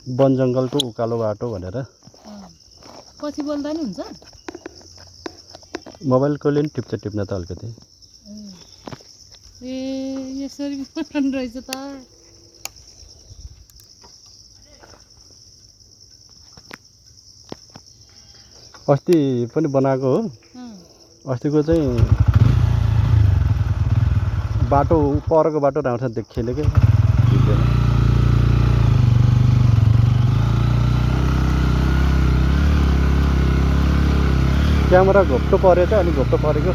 वन जङ्गलको उकालो बाटो भनेर पछि बोल्दा नि हुन्छ मोबाइलकोले नि टिप्न त अलिकति ए यसरी बनाउनु रहेछ त अस्ति पनि बनाएको हो अस्तिको चाहिँ बाटो परको बाटो राम्रोसँग देखिएन के क्यामेरा घोप्टो पऱ्यो त अनि घोप्टो परेको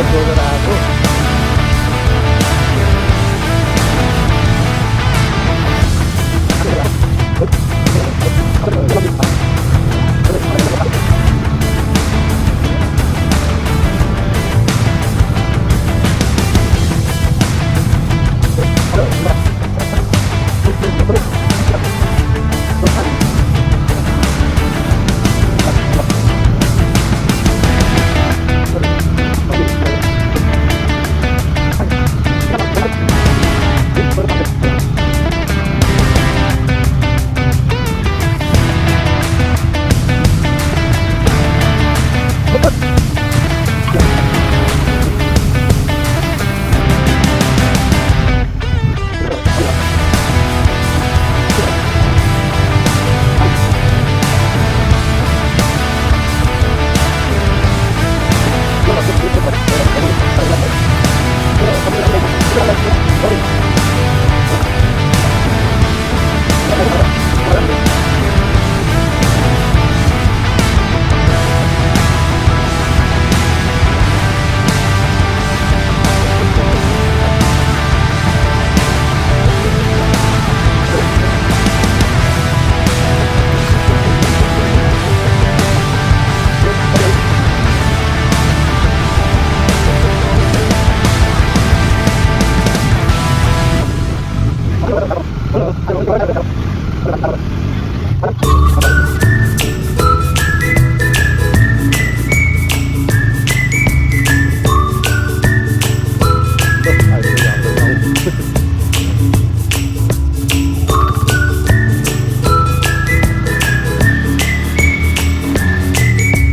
जोडेर आएको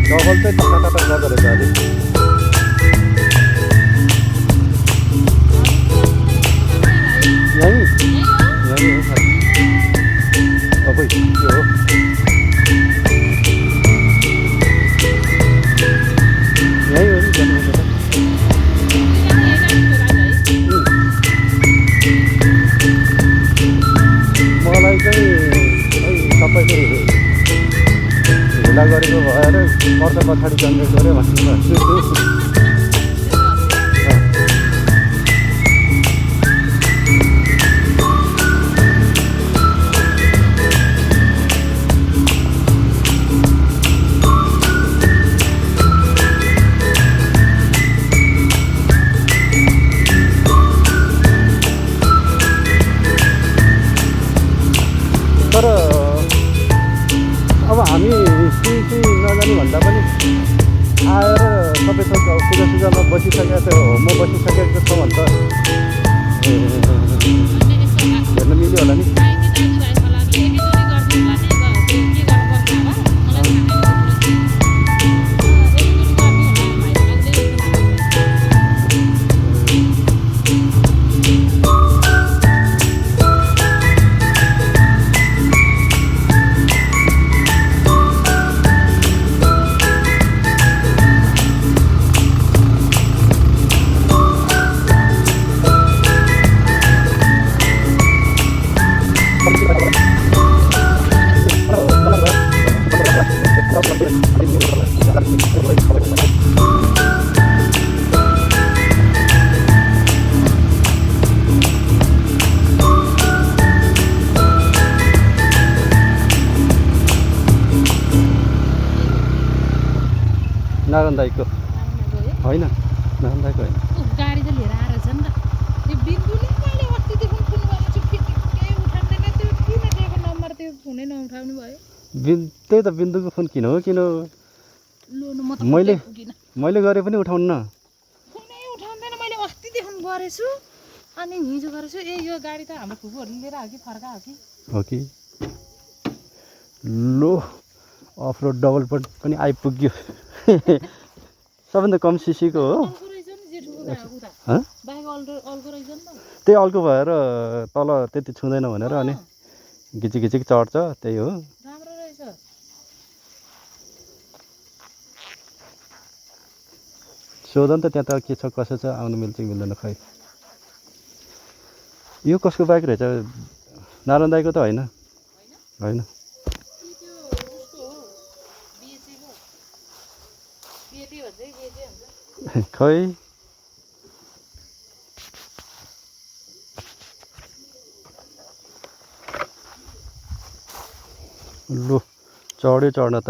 डबल चाहिँ टकाटक गर्दो रहेछ अलिक यहीँ हो अब के हो यहीँ हो नि जन्मेको त मलाई चाहिँ सबैले भेला गरेको भएर वर्ष पछाडि जन्मेको अरे भन्नु तर अब हामी केही नजाने भन्दा पनि आएर सबैसँग पूजासुजामा बसिसकेको थियो म बसिसकेको छ भने त हेर्न मिल्यो होला नि नारायण दाईको होइन नारायण दाईको होइन गाडी त लिएर बिन्दुले मैले अस्तिदेखि फोन गरेको छु केही उठाउँदैन त्यो किन दिएको नम्बर त्यो फोनै नउठाउनु भयो त्यही त बिन्दुको फोन किन हो लु न म त मैले पुगिन मैले गरे पनि उठाउन्न फोनै उठाउँदैन मैले अस्तिदेखि गरेछु अनि हिजो गरेछु ए यो गाडी त हाम्रो फुपूहरूले लिएर आयो कि फर्कायो हो कि लो अफ रोड डबल पट पनि आइपुग्यो सबभन्दा कम सिसीको हो अल्को रहेछ नि जेठुको उता हँ बाइक अल्को रहेछ नि त त्यही अल्को भएर तल त्यति छुँदैन भनेर अनि घिचिक घिचिक चढ्छ त्यही हो राम्रो रहेछ सोध नि त त्यहाँ त के छ कसो छ आउनु मिल्छ कि मिल्दैन खै यो कसको बाइक रहेछ नारायण दाईको त होइन होइन खै लु चढ्यो चढ्न त